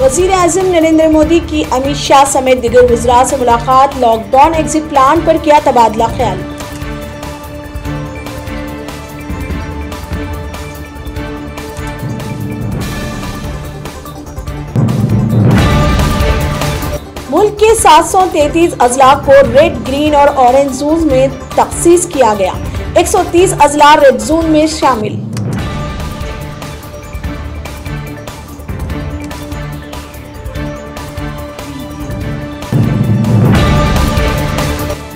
वज़ीर आज़म नरेंद्र मोदी की अमित शाह समेत दीगर वज़रा से मुलाकात, लॉकडाउन एग्जिट प्लान पर किया तबादला ख्याल। मुल्क के 733 अजला को रेड, ग्रीन और ऑरेंज जोन में तखसीस किया गया। 130 अजला रेड जोन में शामिल।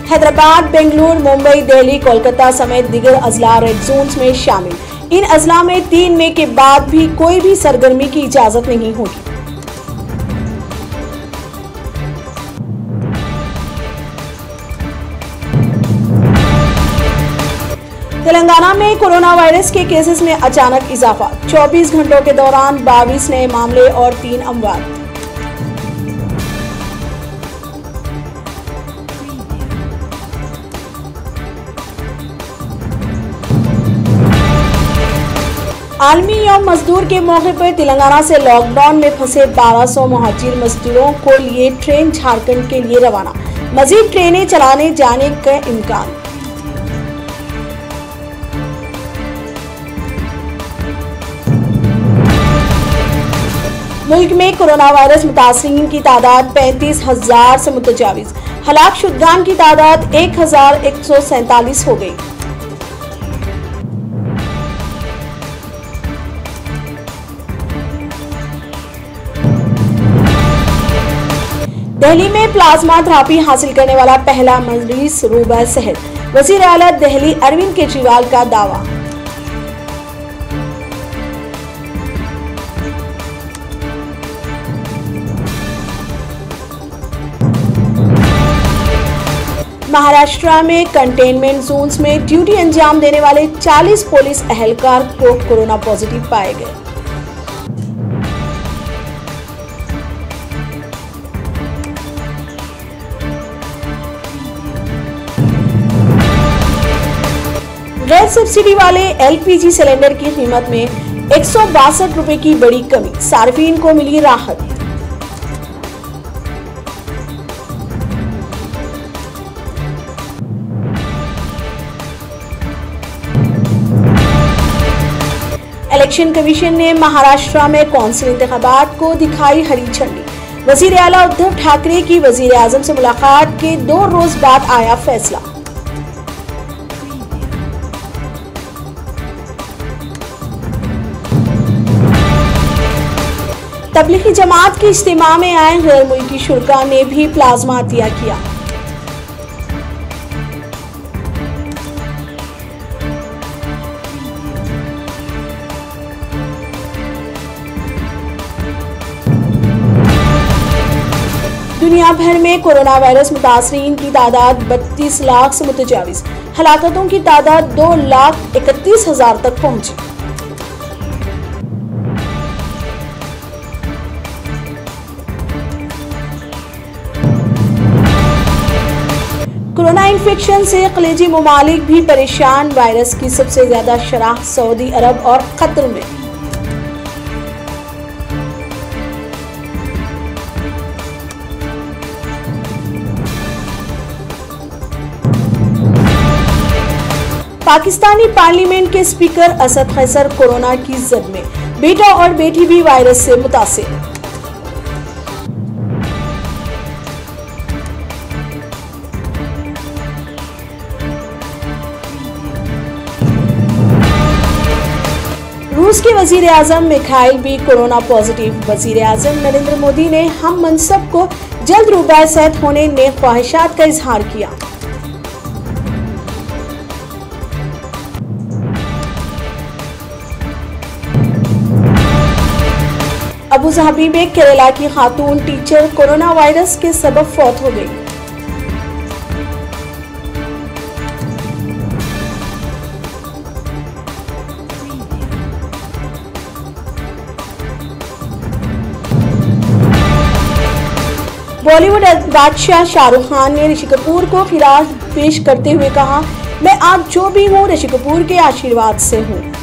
हैदराबाद, बेंगलुरु, मुंबई, दिल्ली, कोलकाता समेत दिगर अजला रेड जोन में शामिल। इन अजला में 3 मई के बाद भी कोई भी सरगर्मी की इजाजत नहीं होगी। तेलंगाना में कोरोना वायरस के केसेस में अचानक इजाफा। 24 घंटों के दौरान 22 नए मामले और 3 अमवात। आलमी यौम मजदूर के मौके पर तेलंगाना से लॉकडाउन में फंसे 1200 मुहाजिर मजदूरों को लिए ट्रेन झारखंड के लिए रवाना। मजीद ट्रेनें चलाने जाने का इम्कान। मुल्क में कोरोना वायरस मुतासिरीन की तादाद 35,000 से मुतजाविज। हलाक शुदगान की तादाद 1,147 हो गई। दिल्ली में प्लाज्मा थेरेपी हासिल करने वाला पहला मरीज रूबा सेहत। वज़ीर आला दिल्ली अरविंद केजरीवाल का दावा। महाराष्ट्र में कंटेनमेंट जोन्स में ड्यूटी अंजाम देने वाले 40 पुलिस एहलकार को कोरोना पॉजिटिव पाए गए। गैर सब्सिडी वाले एलपीजी सिलेंडर की कीमत में 162 रुपए की बड़ी कमी, सार्फिन को मिली राहत। इलेक्शन कमीशन ने महाराष्ट्र में कौंसिल इंतखाबात को दिखाई हरी झंडी। वजीर आला उद्धव ठाकरे की वजीर आजम से मुलाकात के 2 रोज बाद आया फैसला। तबलीगी जमात के इज्तिमा में आए गैर मुल्की शुरका ने भी प्लाज्मा अतिया किया। दुनिया भर में कोरोना वायरस मुतासरीन की तादाद 32 लाख से मुतजाविज। हलाकतों की तादाद 2,31,000 तक पहुंची। कोरोना इन्फेक्शन से खलीजी ममालिक भी परेशान। वायरस की सबसे ज्यादा शरह सऊदी अरब और कतर में। पाकिस्तानी पार्लियामेंट के स्पीकर असद खैसर कोरोना की जद में। बेटा और बेटी भी वायरस से मुतासिर। रूस के वजीर आजम मिखाइल भी कोरोना पॉजिटिव। वजीर आजम नरेंद्र मोदी ने हम मनसब को जल्द रूबा सेहत होने नेक ख्वाहिशात का इजहार किया। अबू धाबी में केरला की खातून टीचर कोरोना वायरस के सबब फौत हो गई। बॉलीवुड बादशाह शाहरुख खान ने ऋषि कपूर को खिराज पेश करते हुए कहा, मैं आज जो भी हूँ ऋषि कपूर के आशीर्वाद से हूँ।